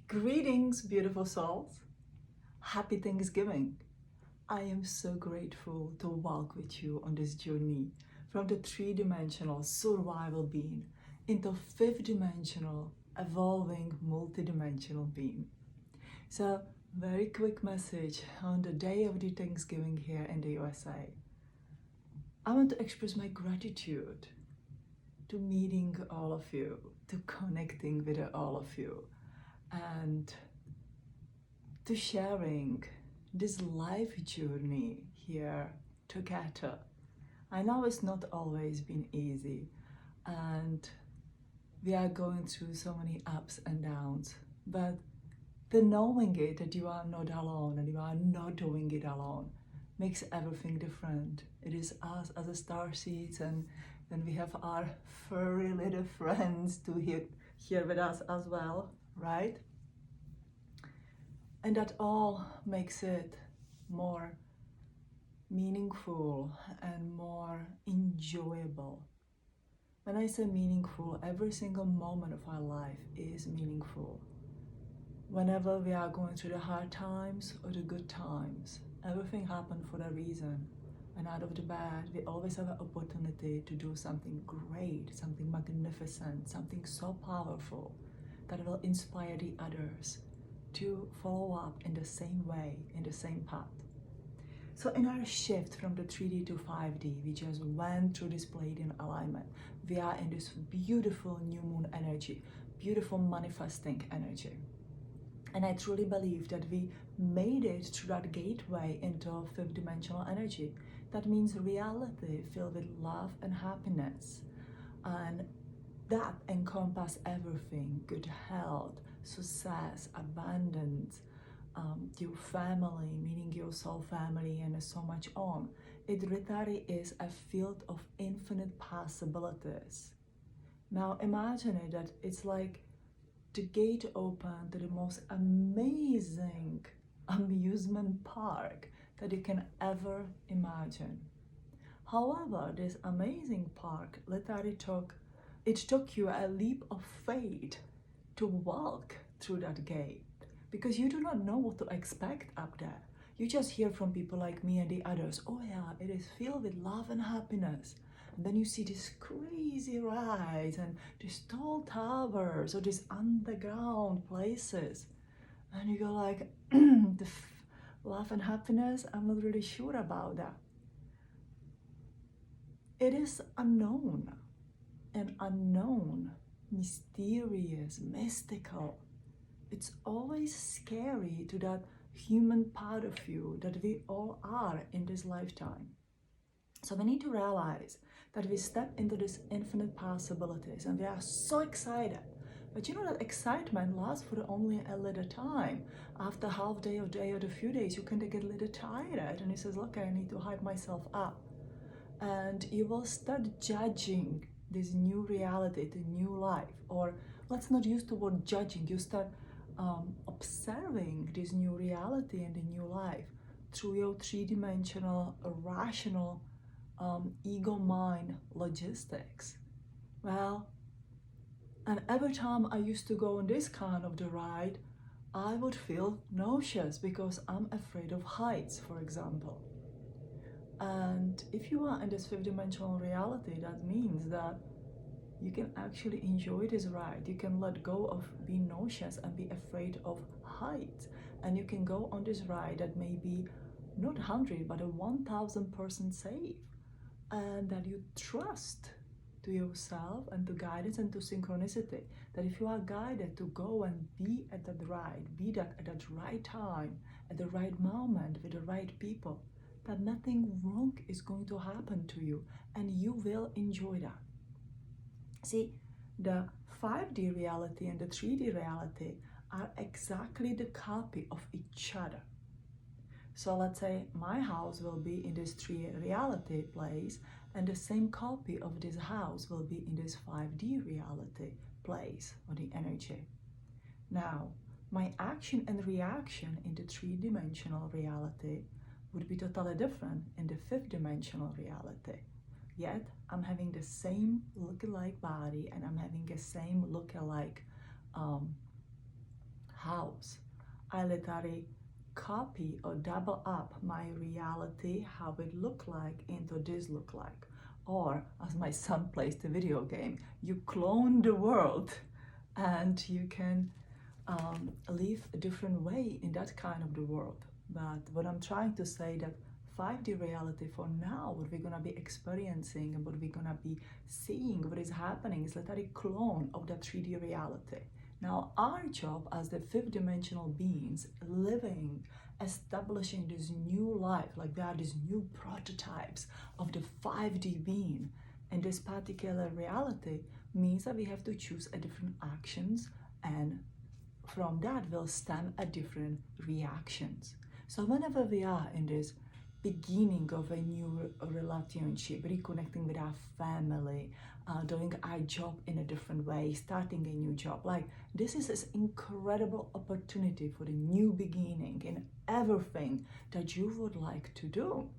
Greetings, beautiful souls. Happy Thanksgiving. I am so grateful to walk with you on this journey from the three-dimensional survival being into fifth-dimensional, evolving, multi-dimensional being. So, very quick message on the day of the Thanksgiving here in the USA. I want to express my gratitude to meeting all of you, to connecting with all of you, and to sharing this life journey here together. I know it's not always been easy, and we are going through so many ups and downs, but the knowing it that you are not alone and you are not doing it alone makes everything different. It is us as a star seeds, and then we have our furry little friends to here with us as well, right? And that all makes it more meaningful and more enjoyable. When I say meaningful, every single moment of our life is meaningful. Whenever we are going through the hard times or the good times, everything happens for a reason. And out of the bad, we always have an opportunity to do something great, something magnificent, something so powerful that will inspire the others to follow up in the same way, in the same path. So in our shift from the 3D to 5D, we just went through this Pleiadian alignment. We are in this beautiful new moon energy, beautiful manifesting energy. And I truly believe that we made it through that gateway into fifth dimensional energy. That means reality filled with love and happiness. And that encompasses everything: good health, success, abundance, your family, meaning your soul family, and so much on. It literally is a field of infinite possibilities. Now imagine it that it's like the gate open to the most amazing amusement park that you can ever imagine. However, this amazing park literally took you a leap of faith to walk through that gate, because you do not know what to expect up there. You just hear from people like me and the others, oh yeah, it is filled with love and happiness. And then you see these crazy rides and these tall towers or these underground places. And you go like, love and happiness, I'm not really sure about that. It is unknown, and unknown, mysterious, mystical. It's always scary to that human part of you that we all are in this lifetime. So we need to realize that we step into this infinite possibilities and we are so excited. But you know that excitement lasts for only a little time. After half day or a few days, you can get a little tired and he says, look, I need to hype myself up. And you will start judging this new reality, the new life. Or let's not use the word judging, you start observing this new reality and the new life through your three-dimensional, rational, ego mind logistics. Well, and every time I used to go on this kind of the ride, I would feel nauseous because I'm afraid of heights, for example. And if you are in this fifth dimensional reality, that means that you can actually enjoy this ride. You can let go of being nauseous and be afraid of height. And you can go on this ride that may be not 100, but 1,000% safe. And that you trust to yourself and to guidance and to synchronicity. That if you are guided to go and be at that ride, be that at that right time, at the right moment, with the right people, that nothing wrong is going to happen to you and you will enjoy that. See, the 5D reality and the 3D reality are exactly the copy of each other. So let's say my house will be in this 3D reality place and the same copy of this house will be in this 5D reality place or the energy. Now, my action and reaction in the 3-dimensional reality would be totally different in the 5th-dimensional reality. Yet, I'm having the same lookalike body and I'm having the same lookalike house. I literally copy or double up my reality, how it look like, into this look like. Or as my son plays the video game, you clone the world and you can live a different way in that kind of the world. But what I'm trying to say that 5D reality for now, what we're gonna be experiencing and what we're gonna be seeing, what is happening is literally clone of that 3D reality. Now our job as the fifth dimensional beings living, establishing this new life, like we are these new prototypes of the 5D being in this particular reality, means that we have to choose a different actions, and from that will stem a different reactions. So whenever we are in this beginning of a new relationship, reconnecting with our family, doing our job in a different way, starting a new job, like this is this incredible opportunity for the new beginning in everything that you would like to do.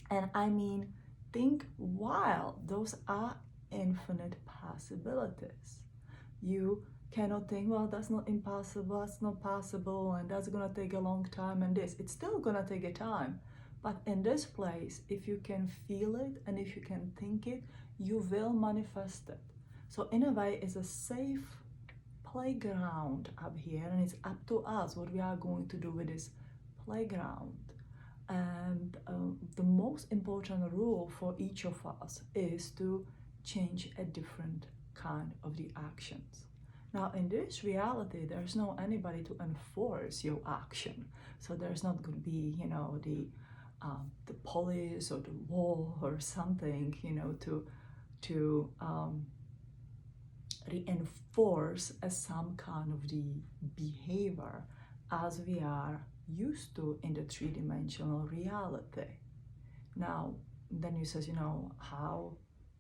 And I mean, think wild, those are infinite possibilities. You cannot think, well, that's not impossible, that's not possible, and that's gonna take a long time, and this, it's still gonna take a time. But in this place, if you can feel it and if you can think it, you will manifest it. So in a way, it's a safe playground up here, and it's up to us what we are going to do with this playground. And the most important rule for each of us is to change a different kind of the actions. Now in this reality, there's no anybody to enforce your action. So there's not going to be, you know, the police or the law or something, you know, to reinforce some kind of the behavior as we are used to in the three-dimensional reality. Now, then you says, you know, how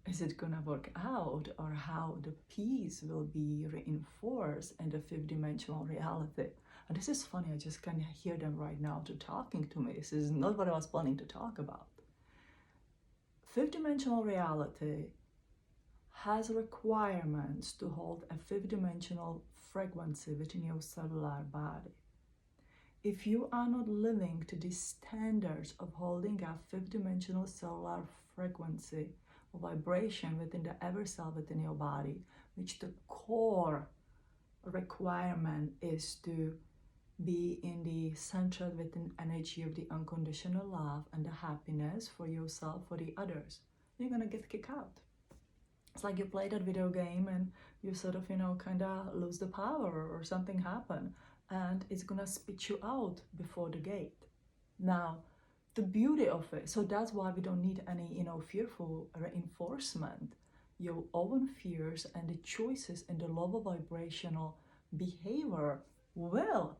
is it gonna work out, or how the peace will be reinforced in the fifth dimensional reality? And this is funny, I just can hear them right now to talking to me. This is not what I was planning to talk about. Fifth dimensional reality has requirements to hold a fifth dimensional frequency within your cellular body. If you are not living to the standards of holding a fifth dimensional cellular frequency or vibration within the ever cell within your body, which the core requirement is to be in the centered within energy of the unconditional love and the happiness for yourself, for the others, you're gonna get kicked out. It's like you play that video game and you sort of, you know, kind of lose the power or something happen, and it's gonna spit you out before the gate. Now, the beauty of it, so that's why we don't need any, you know, fearful reinforcement. Your own fears and the choices and the lower vibrational behavior will,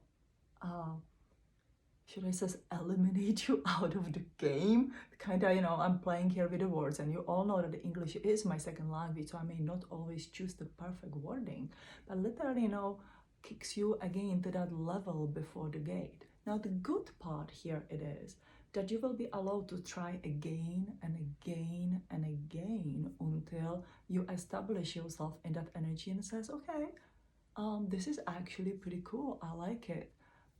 should I say, eliminate you out of the game. Kind of, you know, I'm playing here with the words, and you all know that the English is my second language, so I may not always choose the perfect wording, but literally, you know, kicks you again to that level before the gate. Now, the good part here it is that you will be allowed to try again and again and again until you establish yourself in that energy and says, okay, this is actually pretty cool, I like it,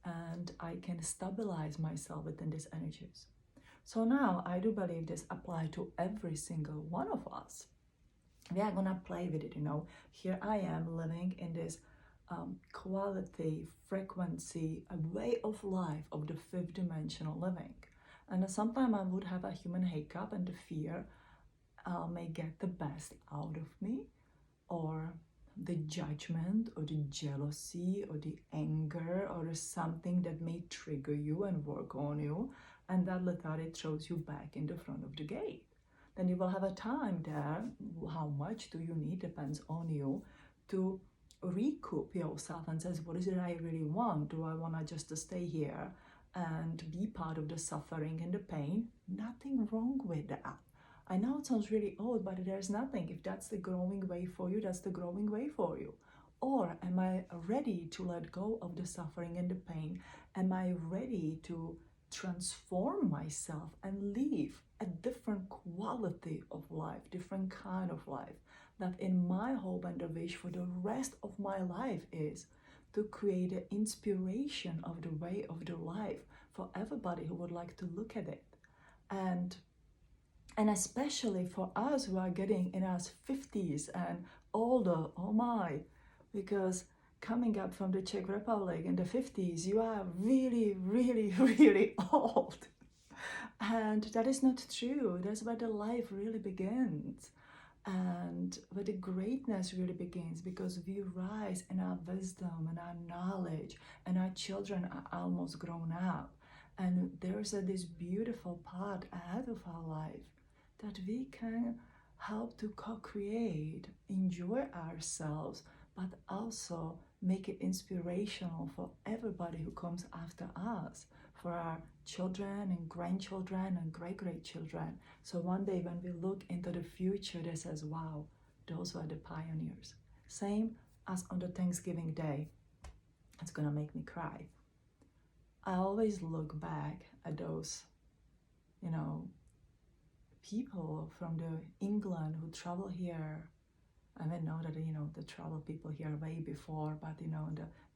and I can stabilize myself within these energies. So now I do believe this applies to every single one of us. We are gonna play with it, you know. Here I am living in this quality, frequency, a way of life of the fifth dimensional living. And sometimes I would have a human hiccup, and the fear may get the best out of me, or the judgment or the jealousy or the anger or something that may trigger you and work on you, and that literally throws you back in the front of the gate. Then you will have a time there, how much do you need, depends on you, to recoup yourself and says, what is it I really want? Do I want to just stay here and be part of the suffering and the pain? Nothing wrong with that. I know it sounds really old, but there's nothing. If that's the growing way for you, that's the growing way for you. Or am I ready to let go of the suffering and the pain? Am I ready to transform myself and live a different quality of life, different kind of life? That in my hope and the wish for the rest of my life is to create an inspiration of the way of the life for everybody who would like to look at it. And especially for us who are getting in our 50s and older, oh my, because coming up from the Czech Republic in the 50s, you are really, really, really old. And that is not true. That's where the life really begins. And where the greatness really begins, because we rise in our wisdom and our knowledge, and our children are almost grown up. And there's this beautiful part ahead of our life that we can help to co-create, enjoy ourselves, but also make it inspirational for everybody who comes after us, for our children and grandchildren and great-grandchildren. So one day when we look into the future, they says, wow, those were the pioneers. Same as on the Thanksgiving Day. It's gonna make me cry. I always look back at those, people from the England who travel here. I mean, know that, the travel people here way before, but, the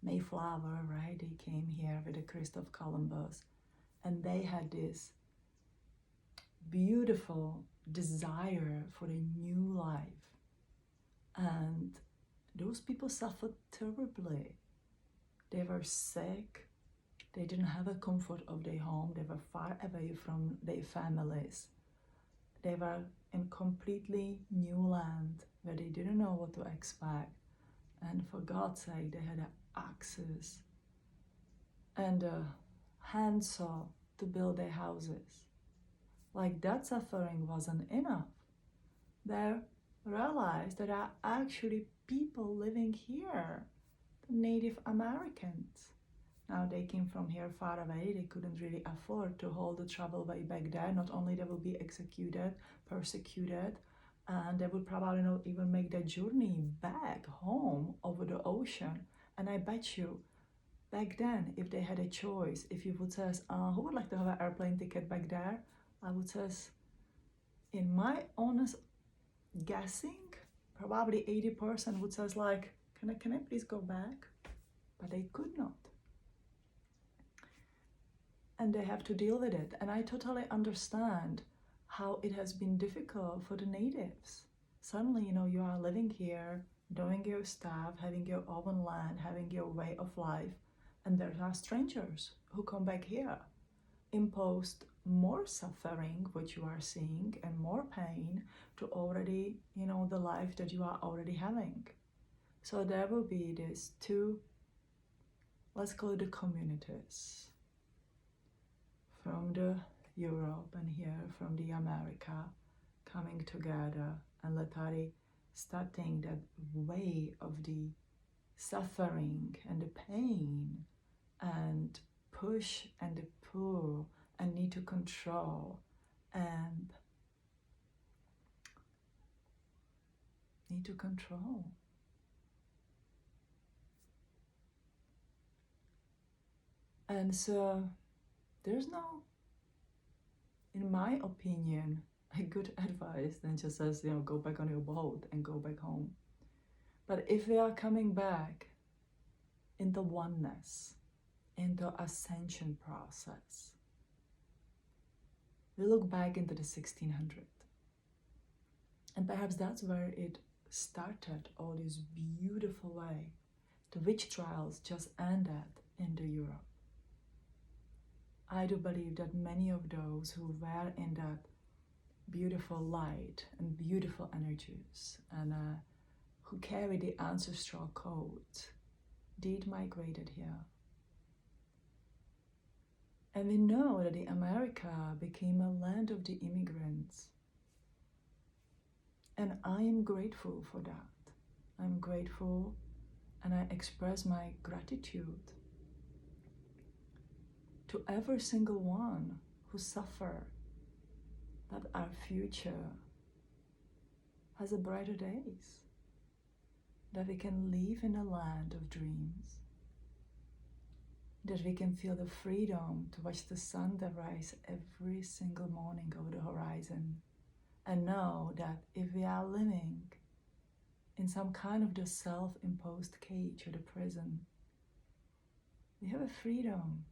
Mayflower, right? They came here with the Christopher Columbus, and they had this beautiful desire for a new life. And those people suffered terribly. They were sick. They didn't have a comfort of their home. They were far away from their families. They were in completely new land where they didn't know what to expect. And for God's sake, they had axes and a handsaw to build their houses. Like that suffering wasn't enough. They realized that there are actually people living here, the Native Americans. Now they came from here far away, they couldn't really afford to hold the travel way back there. Not only they will be executed, persecuted, and they would probably not even make their journey back home over the ocean. And I bet you, back then, if they had a choice, if you would say, who would like to have an airplane ticket back there? I would say, in my honest guessing, probably 80% would say like, can I please go back? But they could not. And they have to deal with it. And I totally understand how it has been difficult for the natives. Suddenly, you are living here, doing your stuff, having your own land, having your way of life, and there are strangers who come back here, imposed more suffering, which you are seeing, and more pain to already, the life that you are already having. So there will be these two, let's call it the communities, from the Europe and here from the America, coming together and literally starting that way of the suffering and the pain and push and the pull and need to control and need to control. And so there's no, in my opinion, a good advice than just says, go back on your boat and go back home. But if we are coming back into oneness, into ascension process, we look back into the 1600s. And perhaps that's where it started, all this beautiful way. The witch trials just ended in the Europe. I do believe that many of those who were in that beautiful light and beautiful energies and who carry the ancestral codes did migrated here. And we know that the America became a land of the immigrants. And I am grateful for that. I'm grateful, and I express my gratitude to every single one who suffered, that our future has a brighter days, that we can live in a land of dreams, that we can feel the freedom to watch the sun rise every single morning over the horizon, and know that if we are living in some kind of the self-imposed cage or the prison, We have a freedom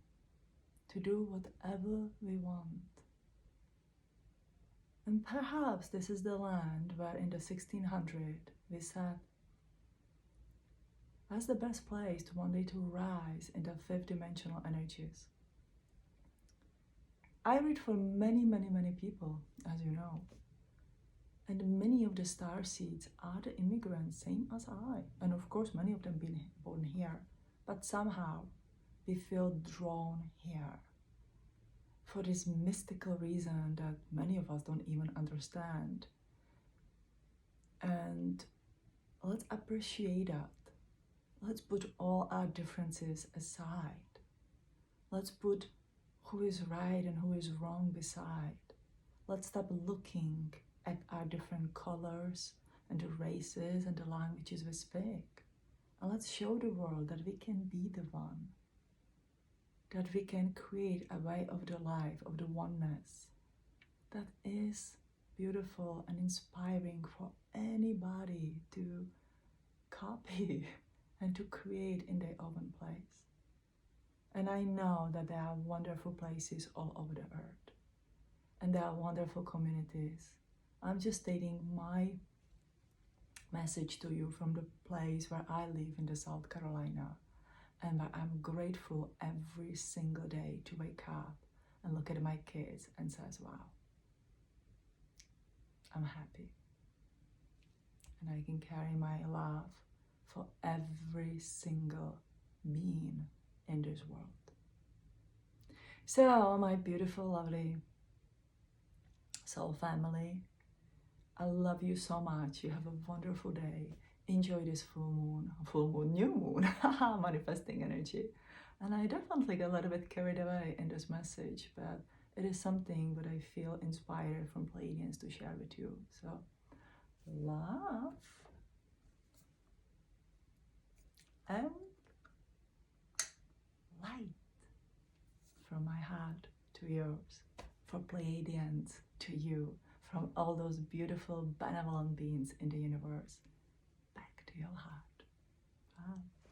to do whatever we want. And perhaps this is the land where in the 1600s we said, that's the best place to one day to rise in the fifth dimensional energies. I read for many, many, many people, as you know. And many of the star seeds are the immigrants, same as I. And of course, many of them been born here. But somehow, we feel drawn here for this mystical reason that many of us don't even understand. And let's appreciate that. Let's put all our differences aside. Let's put who is right and who is wrong beside. Let's stop looking at our different colors and the races and the languages we speak. And let's show the world that we can be the one, that we can create a way of the life, of the oneness that is beautiful and inspiring for anybody to copy and to create in their own place. And I know that there are wonderful places all over the earth. And there are wonderful communities. I'm just stating my message to you from the place where I live in the South Carolina, and where I'm grateful every single day to wake up and look at my kids and says, wow, I'm happy. And I can carry my love for every single being in this world. So, my beautiful, lovely soul family, I love you so much. You have a wonderful day. Enjoy this new moon, manifesting energy. And I definitely got a little bit carried away in this message, but it is something that I feel inspired from Pleiadians to share with you. So, love and light from my heart to yours, for Pleiadians to you, from all those beautiful benevolent beings in the universe, back to your heart. Bye.